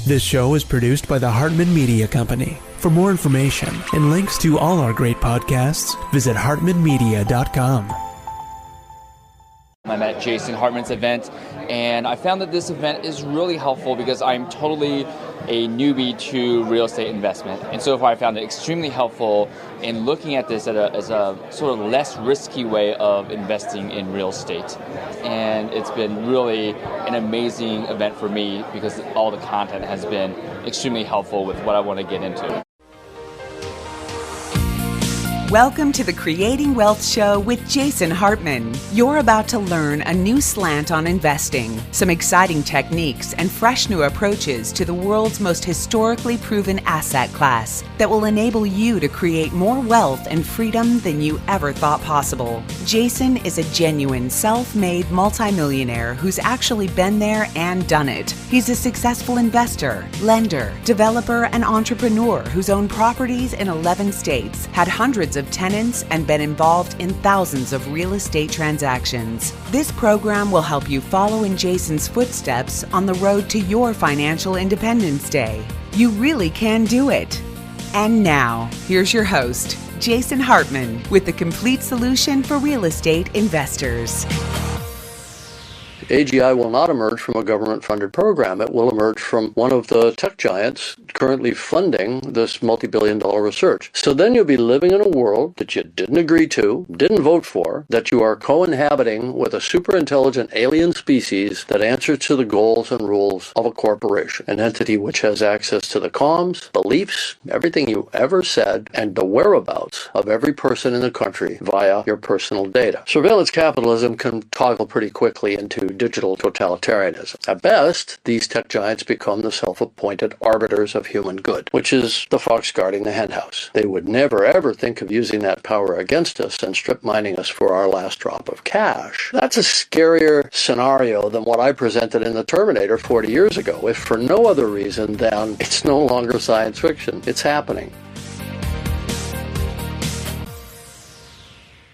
This show is produced by the Hartman Media Company. For more information and links to all our great podcasts, visit hartmanmedia.com. I'm at Jason Hartman's event, and I found that this event is really helpful because I'm totally a newbie to real estate investment. And so far I found it extremely helpful in looking at this as a sort of less risky way of investing in real estate. And it's been really an amazing event for me because all the content has been extremely helpful with what I want to get into. Welcome to the Creating Wealth Show with Jason Hartman. You're about to learn a new slant on investing, some exciting techniques, and fresh new approaches to the world's most historically proven asset class that will enable you to create more wealth and freedom than you ever thought possible. Jason is a genuine self-made multimillionaire who's actually been there and done it. He's a successful investor, lender, developer, and entrepreneur who's owned properties in 11 states, had hundreds of tenants, and been involved in thousands of real estate transactions. This program will help you follow in Jason's footsteps on the road to your financial independence day. You really can do it. And now, here's your host, Jason Hartman, with the complete solution for real estate investors. AGI will not emerge from a government-funded program. It will emerge from one of the tech giants currently funding this multi-billion-dollar research. So then you'll be living in a world that you didn't agree to, didn't vote for, that you are co-inhabiting with a super-intelligent alien species that answers to the goals and rules of a corporation, an entity which has access to the comms, beliefs, everything you ever said, and the whereabouts of every person in the country via your personal data. Surveillance capitalism can toggle pretty quickly into digital totalitarianism. At best, these tech giants become the self-appointed arbiters of human good, which is the fox guarding the henhouse. They would never ever think of using that power against us and strip mining us for our last drop of cash. That's a scarier scenario than what I presented in the Terminator 40 years ago, if for no other reason than it's no longer science fiction. It's happening.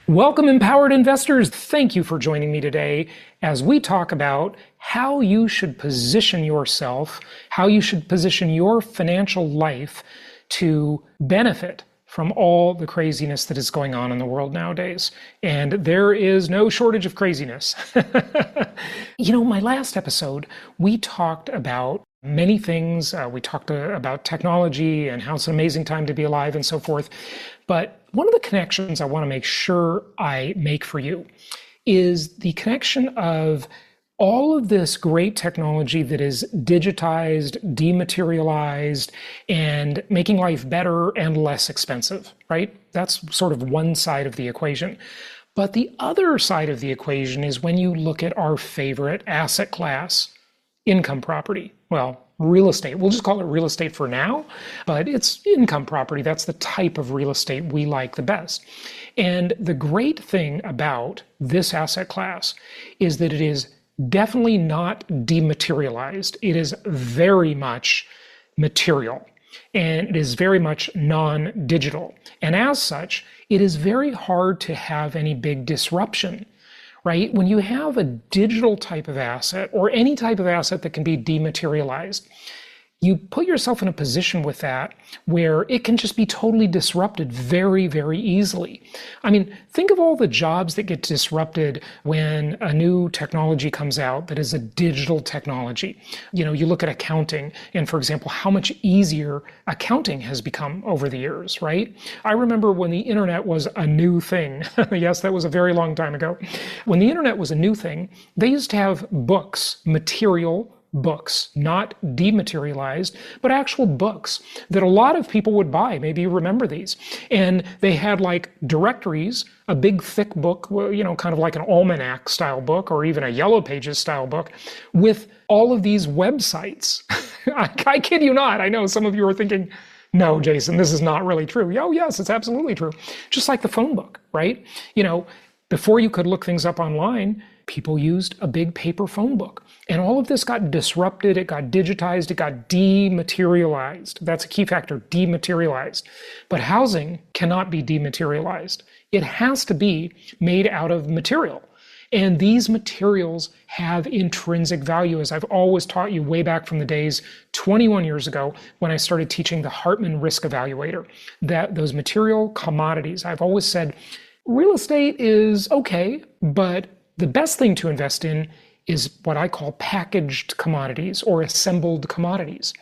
Welcome, empowered investors. Thank you for joining me today as we talk about how you should position yourself, how you should position your financial life to benefit from all the craziness that is going on in the world nowadays. And there is no shortage of craziness. My last episode, we talked about many things. We talked about technology and how it's an amazing time to be alive and so forth. But one of the connections I want to make sure I make for you is the connection of all of this great technology that is digitized, dematerialized, and making life better and less expensive, right? That's sort of one side of the equation. But the other side of the equation is when you look at our favorite asset class, income property. Well, real estate. We'll just call it real estate for now, but it's income property. That's the type of real estate we like the best. And the great thing about this asset class is that it is definitely not dematerialized. It is very much material, and it is very much non-digital. And as such, it is very hard to have any big disruption. Right? When you have a digital type of asset or any type of asset that can be dematerialized, you put yourself in a position with that where it can just be totally disrupted very, very easily. I mean, think of all the jobs that get disrupted when a new technology comes out that is a digital technology. You look at accounting and, for example, how much easier accounting has become over the years, right? I remember when the internet was a new thing. Yes, that was a very long time ago. When the internet was a new thing, they used to have books, material books, not dematerialized, but actual books that a lot of people would buy. Maybe you remember these. And they had like directories, a big thick book, kind of like an almanac style book or even a Yellow Pages style book with all of these websites. I kid you not. I know some of you are thinking, no, Jason, this is not really true. Oh, yes, it's absolutely true. Just like the phone book, right? Before you could look things up online, people used a big paper phone book. And all of this got disrupted, it got digitized, it got dematerialized. That's a key factor, dematerialized. But housing cannot be dematerialized. It has to be made out of material. And these materials have intrinsic value, as I've always taught you way back from the days 21 years ago when I started teaching the Hartman Risk Evaluator, that those material commodities, I've always said, real estate is okay, but the best thing to invest in is what I call packaged commodities or assembled commodities.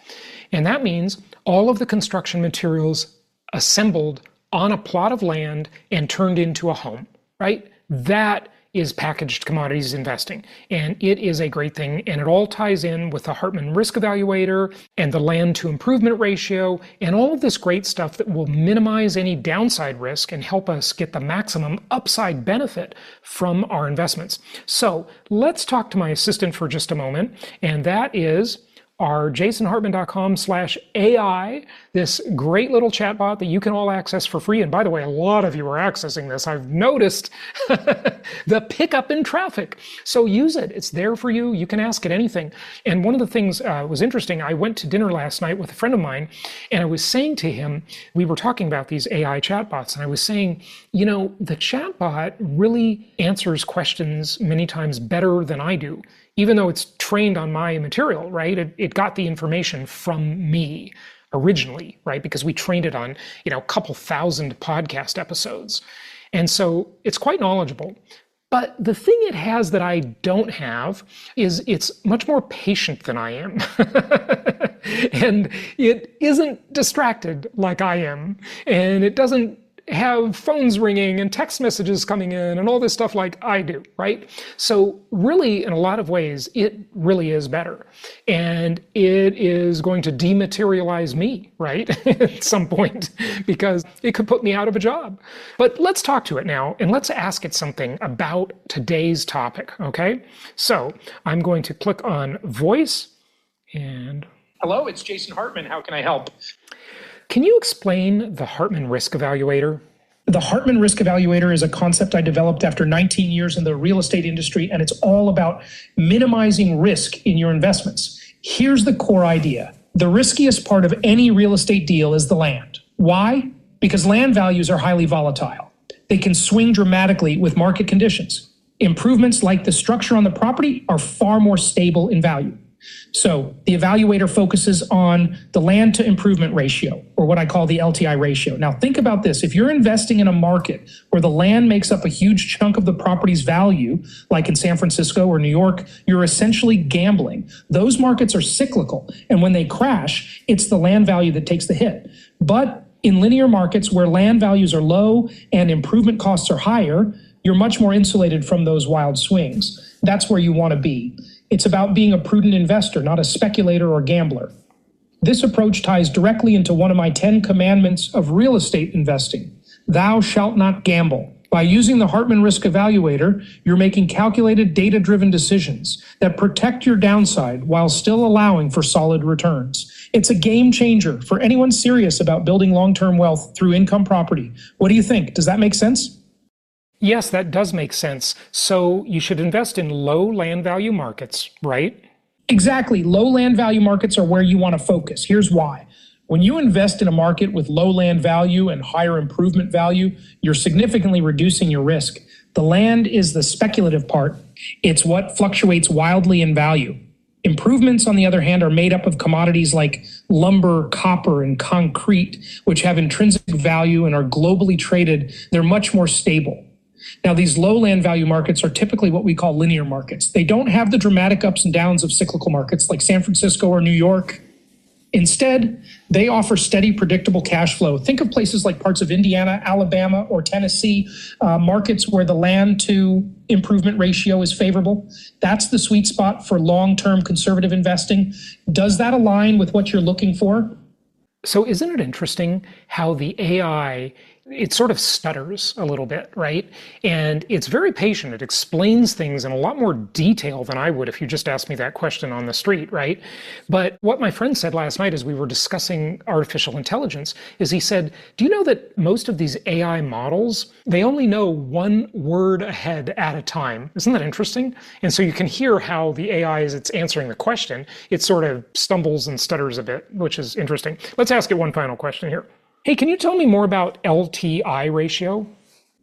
And that means all of the construction materials assembled on a plot of land and turned into a home, right? That is packaged commodities investing. And it is a great thing. And it all ties in with the Hartman Risk Evaluator and the land to improvement ratio and all of this great stuff that will minimize any downside risk and help us get the maximum upside benefit from our investments. So let's talk to my assistant for just a moment. And that is our jasonhartman.com/AI, this great little chatbot that you can all access for free. And by the way, a lot of you are accessing this. I've noticed the pickup in traffic. So use it. It's there for you. You can ask it anything. And one of the things was interesting. I went to dinner last night with a friend of mine, and I was saying to him, we were talking about these AI chatbots, and I was saying, you know, the chatbot really answers questions many times better than I do. Even though it's trained on my material, right? It got the information from me originally, right? Because we trained it on, a couple thousand podcast episodes. And so it's quite knowledgeable. But the thing it has that I don't have is it's much more patient than I am. And it isn't distracted like I am. And it doesn't have phones ringing and text messages coming in and all this stuff like I do, right? So really, in a lot of ways, it really is better. And it is going to dematerialize me, right, at some point, because it could put me out of a job. But let's talk to it now, and let's ask it something about today's topic, okay? So I'm going to click on voice, and hello, it's Jason Hartman. How can I help? Can you explain the Hartman Risk Evaluator? The Hartman Risk Evaluator is a concept I developed after 19 years in the real estate industry, and it's all about minimizing risk in your investments. Here's the core idea. The riskiest part of any real estate deal is the land. Why? Because land values are highly volatile. They can swing dramatically with market conditions. Improvements like the structure on the property are far more stable in value. So the evaluator focuses on the land to improvement ratio, or what I call the LTI ratio. Now think about this. If you're investing in a market where the land makes up a huge chunk of the property's value, like in San Francisco or New York, you're essentially gambling. Those markets are cyclical, and when they crash, it's the land value that takes the hit. But in linear markets where land values are low and improvement costs are higher, you're much more insulated from those wild swings. That's where you want to be. It's about being a prudent investor, not a speculator or gambler. This approach ties directly into one of my 10 commandments of real estate investing. Thou shalt not gamble. By using the Hartman Risk Evaluator, you're making calculated, data-driven decisions that protect your downside while still allowing for solid returns. It's a game changer for anyone serious about building long-term wealth through income property. What do you think? Does that make sense? Yes, that does make sense. So you should invest in low land value markets, right? Exactly. Low land value markets are where you want to focus. Here's why. When you invest in a market with low land value and higher improvement value, you're significantly reducing your risk. The land is the speculative part. It's what fluctuates wildly in value. Improvements, on the other hand, are made up of commodities like lumber, copper, and concrete, which have intrinsic value and are globally traded. They're much more stable. Now, these low land value markets are typically what we call linear markets. They don't have the dramatic ups and downs of cyclical markets like San Francisco or New York. Instead, they offer steady, predictable cash flow. Think of places like parts of Indiana, Alabama, or Tennessee, markets where the land to improvement ratio is favorable. That's the sweet spot for long-term conservative investing. Does that align with what you're looking for? So isn't it interesting how the AI, it sort of stutters a little bit, right? And it's very patient. It explains things in a lot more detail than I would if you just asked me that question on the street, right? But what my friend said last night as we were discussing artificial intelligence is he said, do you know that most of these AI models, they only know one word ahead at a time? Isn't that interesting? And so you can hear how the AI, as it's answering the question, it sort of stumbles and stutters a bit, which is interesting. Let's ask it one final question here. Hey, can you tell me more about LTI ratio?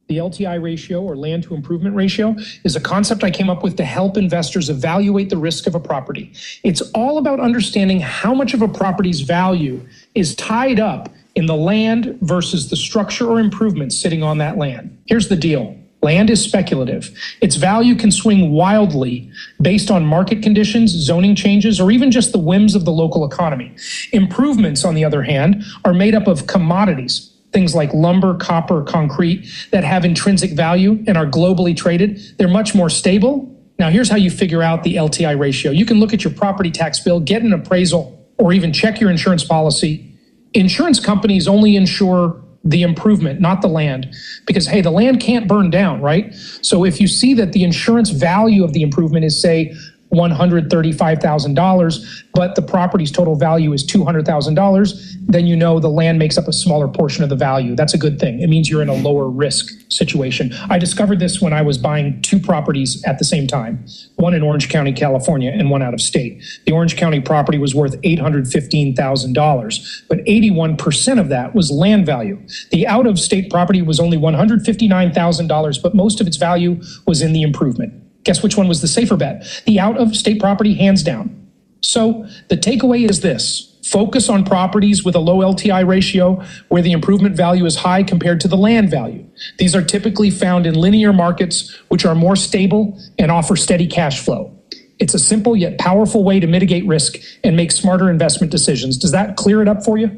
The LTI ratio, or land to improvement ratio, is a concept I came up with to help investors evaluate the risk of a property. It's all about understanding how much of a property's value is tied up in the land versus the structure or improvements sitting on that land. Here's the deal. Land is speculative. Its value can swing wildly based on market conditions, zoning changes, or even just the whims of the local economy. Improvements, on the other hand, are made up of commodities, things like lumber, copper, concrete, that have intrinsic value and are globally traded. They're much more stable. Now, here's how you figure out the LTI ratio. You can look at your property tax bill, get an appraisal, or even check your insurance policy. Insurance companies only insure the improvement, not the land, because, hey, the land can't burn down, right? So if you see that the insurance value of the improvement is, say, $135,000, but the property's total value is $200,000, then you know the land makes up a smaller portion of the value. That's a good thing. It means you're in a lower risk situation. I discovered this when I was buying two properties at the same time, one in Orange County, California, and one out of state. The Orange County property was worth $815,000, but 81% of that was land value. The out of state property was only $159,000, but most of its value was in the improvement. Guess which one was the safer bet? The out-of-state property, hands down. So the takeaway is this: focus on properties with a low LTI ratio where the improvement value is high compared to the land value. These are typically found in linear markets, which are more stable and offer steady cash flow. It's a simple yet powerful way to mitigate risk and make smarter investment decisions. Does that clear it up for you?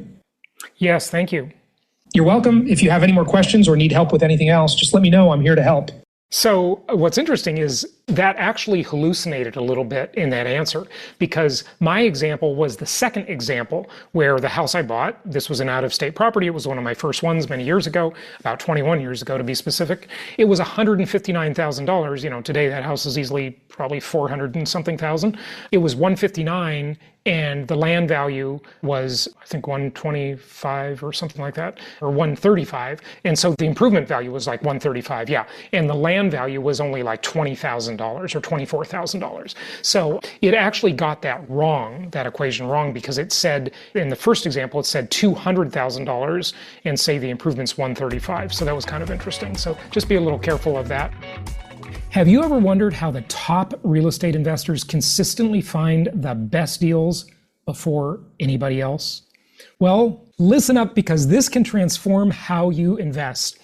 Yes, thank you. You're welcome. If you have any more questions or need help with anything else, just let me know. I'm here to help. So what's interesting is that actually hallucinated a little bit in that answer, because my example was the second example where the house I bought, this was an out-of-state property. It was one of my first ones many years ago, about 21 years ago to be specific. It was $159,000. You know, today that house is easily probably 400 and something thousand. It was 159, and the land value was, I think, 125 or something like that, or 135. And so the improvement value was like 135, yeah. And the land value was only like $20,000 or $24,000. So it actually got that wrong, that equation wrong, because it said, in the first example, it said $200,000 and say the improvement's 135. So that was kind of interesting. So just be a little careful of that. Have you ever wondered how the top real estate investors consistently find the best deals before anybody else? Well, listen up, because this can transform how you invest.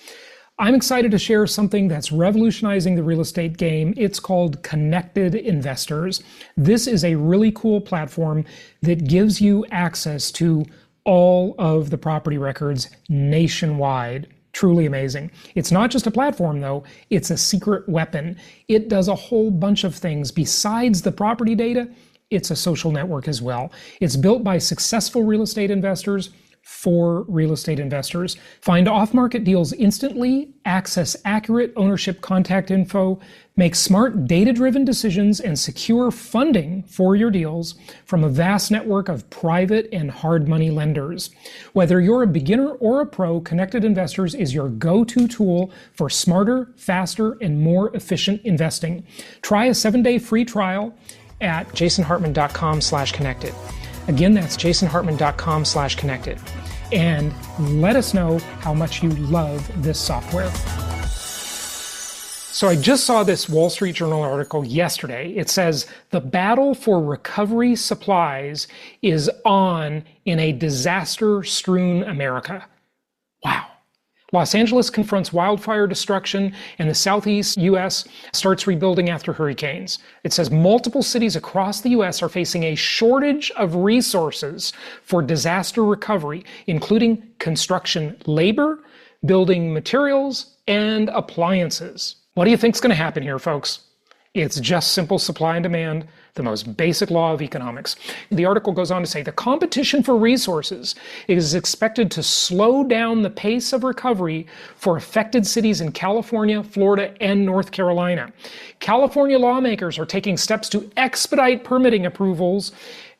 I'm excited to share something that's revolutionizing the real estate game. It's called Connected Investors. This is a really cool platform that gives you access to all of the property records nationwide. Truly amazing. It's not just a platform, though. It's a secret weapon. It does a whole bunch of things. Besides the property data, it's a social network as well. It's built by successful real estate investors for real estate investors. Find off-market deals instantly, access accurate ownership contact info, make smart data-driven decisions, and secure funding for your deals from a vast network of private and hard money lenders. Whether you're a beginner or a pro, Connected Investors is your go-to tool for smarter, faster, and more efficient investing. Try a 7-day free trial at jasonhartman.com/connected. Again, that's jasonhartman.com/connected. And let us know how much you love this software. So I just saw this Wall Street Journal article yesterday. It says the battle for recovery supplies is on in a disaster-strewn America. Wow. Los Angeles confronts wildfire destruction, and the southeast U.S. starts rebuilding after hurricanes. It says multiple cities across the U.S. are facing a shortage of resources for disaster recovery, including construction labor, building materials, and appliances. What do you think is going to happen here, folks? It's just simple supply and demand, the most basic law of economics. The article goes on to say the competition for resources is expected to slow down the pace of recovery for affected cities in California, Florida, and North Carolina. California lawmakers are taking steps to expedite permitting approvals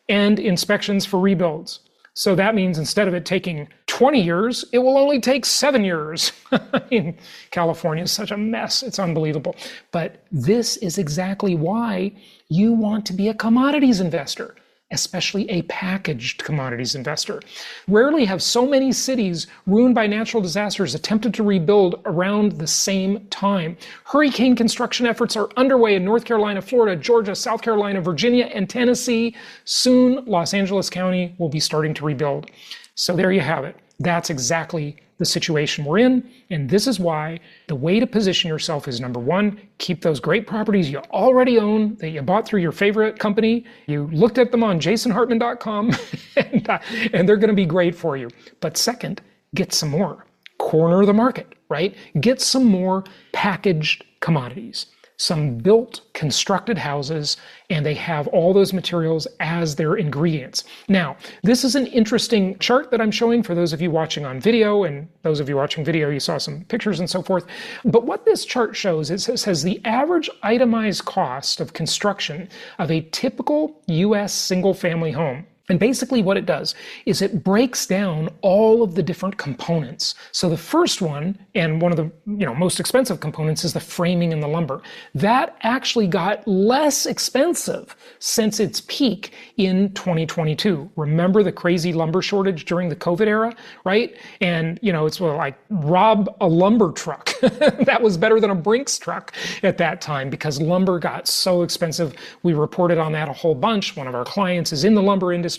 and inspections for rebuilds. So that means instead of it taking 20 years, it will only take 7 years. I mean, California is such a mess. It's unbelievable. But this is exactly why you want to be a commodities investor. especially a packaged commodities investor. Rarely have so many cities ruined by natural disasters attempted to rebuild around the same time. Hurricane construction efforts are underway in North Carolina, Florida, Georgia, South Carolina, Virginia, and Tennessee. Soon, Los Angeles County will be starting to rebuild. So there you have it. That's exactly the situation we're in. And this is why the way to position yourself is, number one, keep those great properties you already own that you bought through your favorite company. You looked at them on jasonhartman.com and they're going to be great for you. But second, get some more. Corner the market, right? Get some more packaged commodities. Some built, constructed houses, and they have all those materials as their ingredients. Now, this is an interesting chart that I'm showing for those of you watching on video, and those of you watching video, you saw some pictures and so forth. But what this chart shows, it says the average itemized cost of construction of a typical U.S. single-family home. And basically what it does is it breaks down all of the different components. So the first one, and one of the most expensive components, is the framing and the lumber. That actually got less expensive since its peak in 2022. Remember the crazy lumber shortage during the COVID era, right? And it's like rob a lumber truck. That was better than a Brinks truck at that time because lumber got so expensive. We reported on that a whole bunch. One of our clients is in the lumber industry.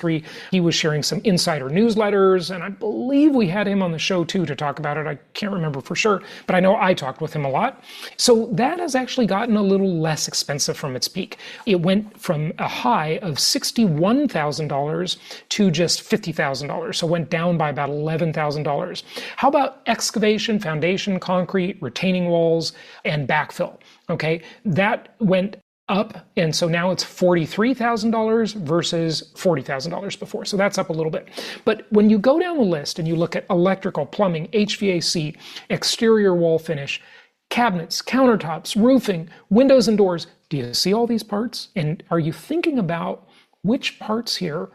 He was sharing some insider newsletters, and I believe we had him on the show too to talk about it. I can't remember for sure, but I know I talked with him a lot. So that has actually gotten a little less expensive from its peak. It went from a high of $61,000 to just $50,000. So it went down by about $11,000. How about excavation, foundation, concrete, retaining walls, and backfill? Okay, that went up, and so now it's $43,000 versus $40,000 before. So that's up a little bit. But when you go down the list and you look at electrical, plumbing, HVAC, exterior wall finish, cabinets, countertops, roofing, windows and doors, do you see all these parts? And are you thinking about which parts here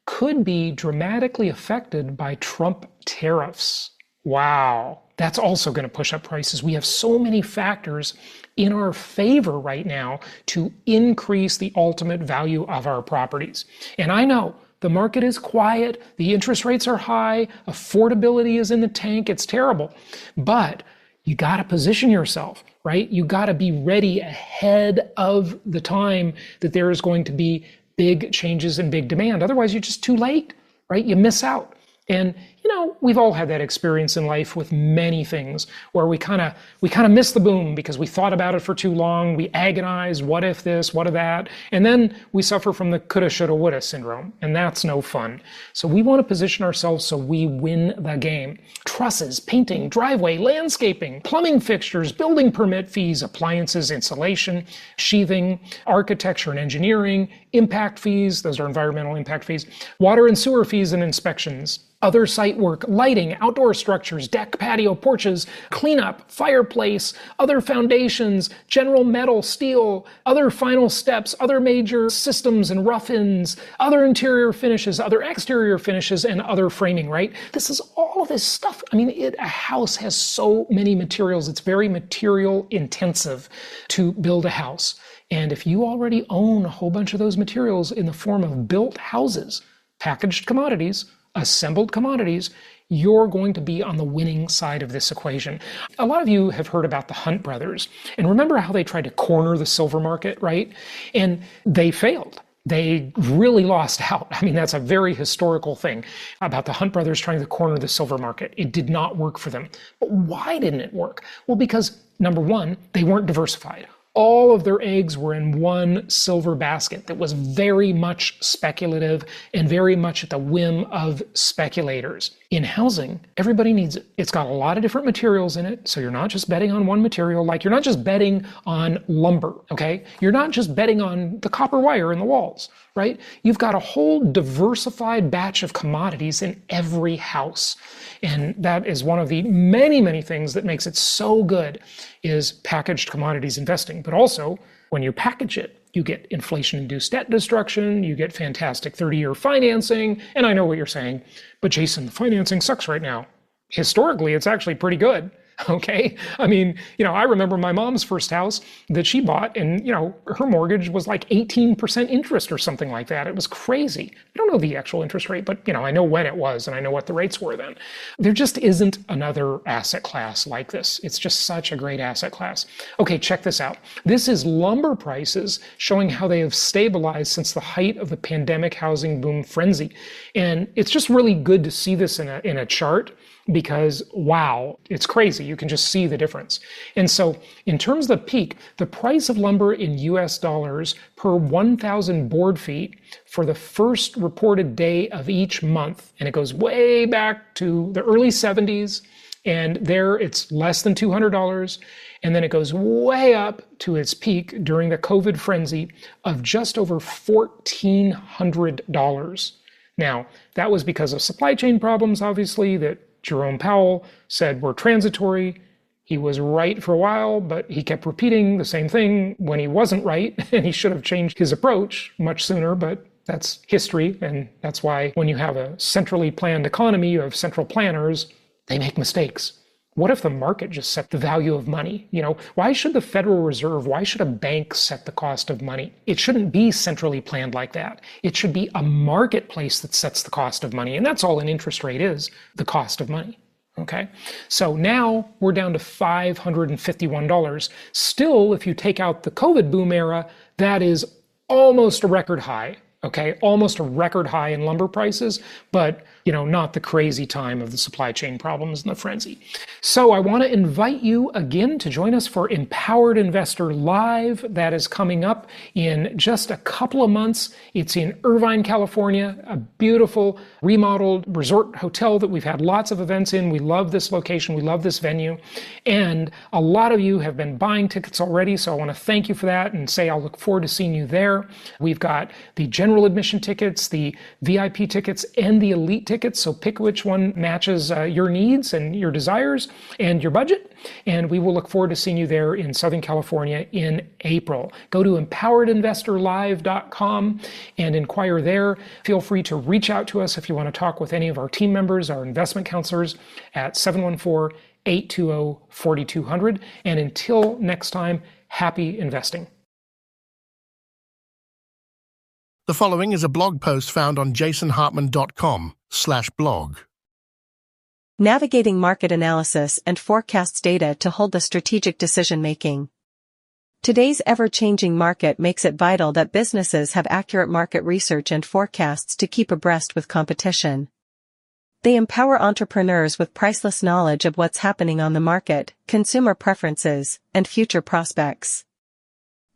could be dramatically affected by Trump tariffs? Wow. That's also going to push up prices. We have so many factors in our favor right now to increase the ultimate value of our properties. And I know the market is quiet, the interest rates are high, affordability is in the tank, it's terrible. But you got to position yourself, right? You got to be ready ahead of the time that there is going to be big changes and big demand. Otherwise, you're just too late, right? You miss out. And we've all had that experience in life with many things where we kind of miss the boom because we thought about it for too long. We agonize, what if this, what if that? And then we suffer from the coulda, shoulda, woulda syndrome. And that's no fun. So we want to position ourselves so we win the game. Trusses, painting, driveway, landscaping, plumbing fixtures, building permit fees, appliances, insulation, sheathing, architecture and engineering, impact fees, those are environmental impact fees, water and sewer fees and inspections, other site work, lighting, outdoor structures, deck, patio, porches, cleanup, fireplace, other foundations, general metal, steel, other final steps, other major systems and rough-ins, other interior finishes, other exterior finishes, and other framing, right? This is all of this stuff. I mean, a house has so many materials. It's very material intensive to build a house. And if you already own a whole bunch of those materials in the form of built houses, packaged commodities, assembled commodities, you're going to be on the winning side of this equation. A lot of you have heard about the Hunt brothers. And remember how they tried to corner the silver market, right? And they failed. They really lost out. I mean, that's a very historical thing about the Hunt brothers trying to corner the silver market. It did not work for them. But why didn't it work? Well, because number one, they weren't diversified. All of their eggs were in one silver basket that was very much speculative and very much at the whim of speculators. In housing, everybody needs it. It's got a lot of different materials in it, so you're not just betting on one material, like you're not just betting on lumber, okay? You're not just betting on the copper wire in the walls, right? You've got a whole diversified batch of commodities in every house. And that is one of the many, many things that makes it so good is packaged commodities investing. But also, when you package it, you get inflation-induced debt destruction, you get fantastic 30-year financing, and I know what you're saying, but Jason, the financing sucks right now. Historically, it's actually pretty good. Okay. I mean, I remember my mom's first house that she bought and, her mortgage was like 18% interest or something like that. It was crazy. I don't know the actual interest rate, but, I know when it was and I know what the rates were then. There just isn't another asset class like this. It's just such a great asset class. Okay, check this out. This is lumber prices showing how they have stabilized since the height of the pandemic housing boom frenzy. And it's just really good to see this in a chart, because wow, it's crazy. You can just see the difference. And so in terms of the peak, the price of lumber in US dollars per 1,000 board feet for the first reported day of each month, and it goes way back to the early 70s, and there it's less than $200, and then it goes way up to its peak during the COVID frenzy of just over $1,400. Now, that was because of supply chain problems, obviously, that Jerome Powell said were transitory. He was right for a while, but he kept repeating the same thing when he wasn't right, and he should have changed his approach much sooner, but that's history, and that's why when you have a centrally planned economy, you have central planners, they make mistakes. What if the market just set the value of money? Why should the Federal Reserve, why should a bank set the cost of money? It shouldn't be centrally planned like that. It should be a marketplace that sets the cost of money. And that's all an interest rate is, the cost of money. Okay. So now we're down to $551. Still, if you take out the COVID boom era, that is almost a record high. Okay, almost a record high in lumber prices, but not the crazy time of the supply chain problems and the frenzy. So I want to invite you again to join us for Empowered Investor Live. That is coming up in just a couple of months. It's in Irvine, California, a beautiful remodeled resort hotel that we've had lots of events in. We love this location. We love this venue. And a lot of you have been buying tickets already, so I want to thank you for that and say I'll look forward to seeing you there. We've got the general admission tickets, the VIP tickets, and the elite tickets. So pick which one matches your needs and your desires and your budget. And we will look forward to seeing you there in Southern California in April. Go to empoweredinvestorlive.com and inquire there. Feel free to reach out to us if you want to talk with any of our team members, our investment counselors at 714-820-4200. And until next time, happy investing. The following is a blog post found on jasonhartman.com/blog. Navigating market analysis and forecasts data to hold the strategic decision-making. Today's ever-changing market makes it vital that businesses have accurate market research and forecasts to keep abreast with competition. They empower entrepreneurs with priceless knowledge of what's happening on the market, consumer preferences, and future prospects.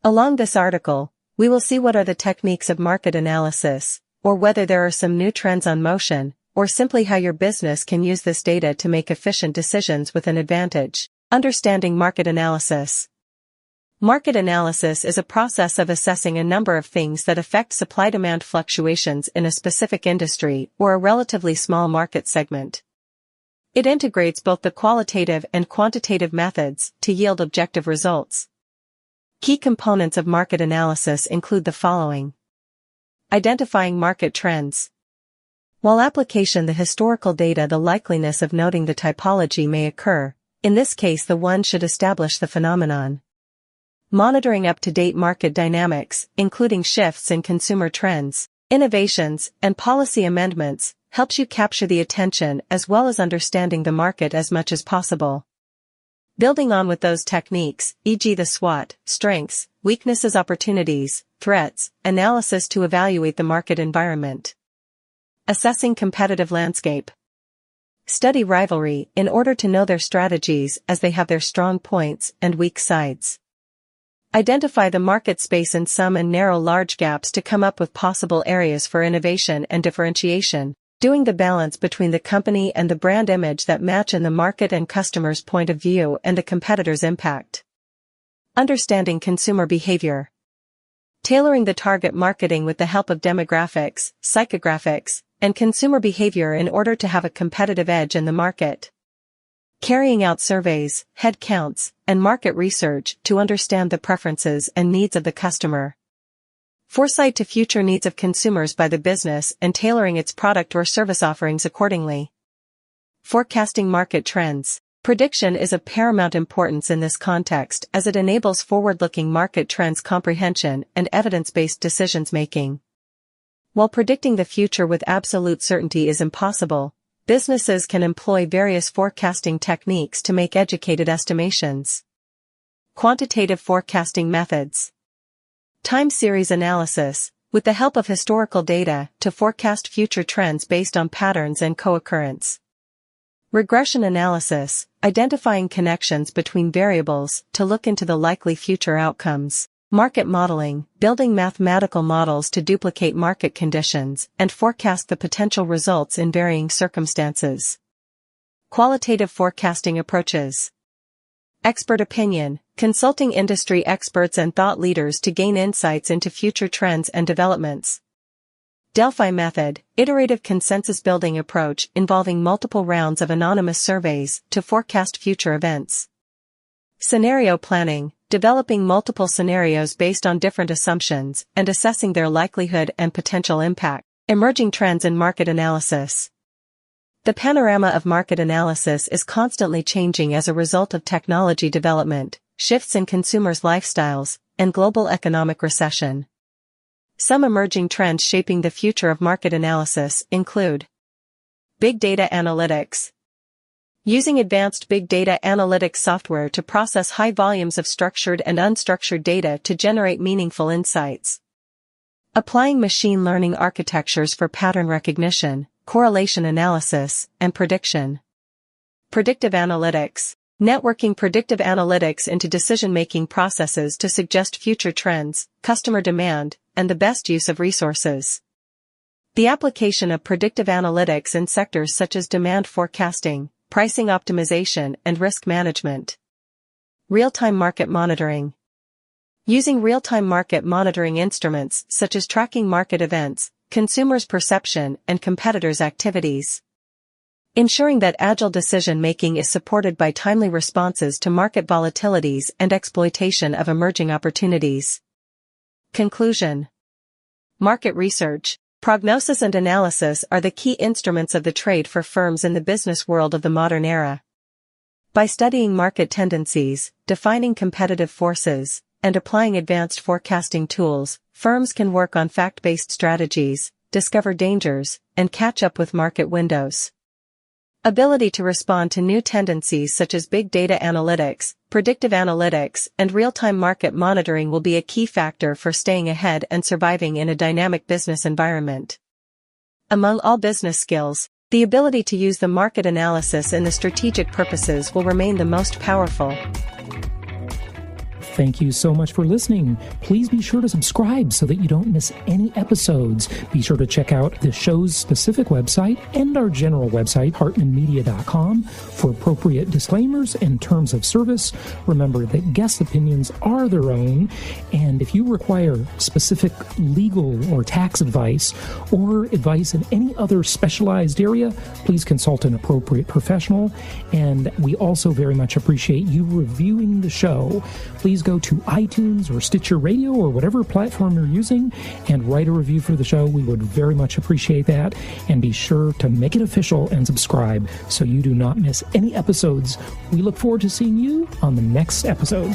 Along this article, we will see what are the techniques of market analysis, or whether there are some new trends on motion, or simply how your business can use this data to make efficient decisions with an advantage. Understanding market analysis. Market analysis is a process of assessing a number of things that affect supply-demand fluctuations in a specific industry or a relatively small market segment. It integrates both the qualitative and quantitative methods to yield objective results. Key components of market analysis include the following. Identifying market trends. While application the historical data, the likeliness of noting the typology may occur. In this case, the one should establish the phenomenon. Monitoring up-to-date market dynamics, including shifts in consumer trends, innovations, and policy amendments, helps you capture the attention as well as understanding the market as much as possible. Building on with those techniques, e.g. the SWOT, strengths, weaknesses, opportunities, threats, analysis to evaluate the market environment. Assessing competitive landscape. Study rivalry in order to know their strategies as they have their strong points and weak sides. Identify the market space and sum and narrow large gaps to come up with possible areas for innovation and differentiation. Doing the balance between the company and the brand image that match in the market and customer's point of view and the competitor's impact. Understanding consumer behavior. Tailoring the target marketing with the help of demographics, psychographics, and consumer behavior in order to have a competitive edge in the market. Carrying out surveys, head counts, and market research to understand the preferences and needs of the customer. Foresight to future needs of consumers by the business and tailoring its product or service offerings accordingly. Forecasting market trends. Prediction is of paramount importance in this context as it enables forward-looking market trends comprehension and evidence-based decision-making. While predicting the future with absolute certainty is impossible, businesses can employ various forecasting techniques to make educated estimations. Quantitative forecasting methods. Time series analysis, with the help of historical data to forecast future trends based on patterns and co-occurrence. Regression analysis, identifying connections between variables to look into the likely future outcomes. Market modeling, building mathematical models to duplicate market conditions and forecast the potential results in varying circumstances. Qualitative forecasting approaches. Expert opinion, consulting industry experts and thought leaders to gain insights into future trends and developments. Delphi method, iterative consensus building approach involving multiple rounds of anonymous surveys to forecast future events. Scenario planning, developing multiple scenarios based on different assumptions and assessing their likelihood and potential impact. Emerging trends in market analysis. The panorama of market analysis is constantly changing as a result of technology development, shifts in consumers' lifestyles, and global economic recession. Some emerging trends shaping the future of market analysis include big data analytics. Using advanced big data analytics software to process high volumes of structured and unstructured data to generate meaningful insights. Applying machine learning architectures for pattern recognition, correlation analysis, and prediction. Predictive analytics. Networking predictive analytics into decision-making processes to suggest future trends, customer demand, and the best use of resources. The application of predictive analytics in sectors such as demand forecasting, pricing optimization, and risk management. Real-time market monitoring. Using real-time market monitoring instruments such as tracking market events, consumers' perception, and competitors' activities. Ensuring that agile decision-making is supported by timely responses to market volatilities and exploitation of emerging opportunities. Conclusion. Market research, prognosis and analysis are the key instruments of the trade for firms in the business world of the modern era. By studying market tendencies, defining competitive forces, and applying advanced forecasting tools, firms can work on fact-based strategies, discover dangers, and catch up with market windows. Ability to respond to new tendencies such as big data analytics, predictive analytics, and real-time market monitoring will be a key factor for staying ahead and surviving in a dynamic business environment. Among all business skills, the ability to use the market analysis in the strategic purposes will remain the most powerful. Thank you so much for listening. Please be sure to subscribe so that you don't miss any episodes. Be sure to check out the show's specific website and our general website, hartmanmedia.com, for appropriate disclaimers and terms of service. Remember that guest opinions are their own, and if you require specific legal or tax advice or advice in any other specialized area, please consult an appropriate professional. And we also very much appreciate you reviewing the show. Please go to iTunes or Stitcher Radio or whatever platform you're using and write a review for the show. We would very much appreciate that. And be sure to make it official and subscribe so you do not miss any episodes. We look forward to seeing you on the next episode.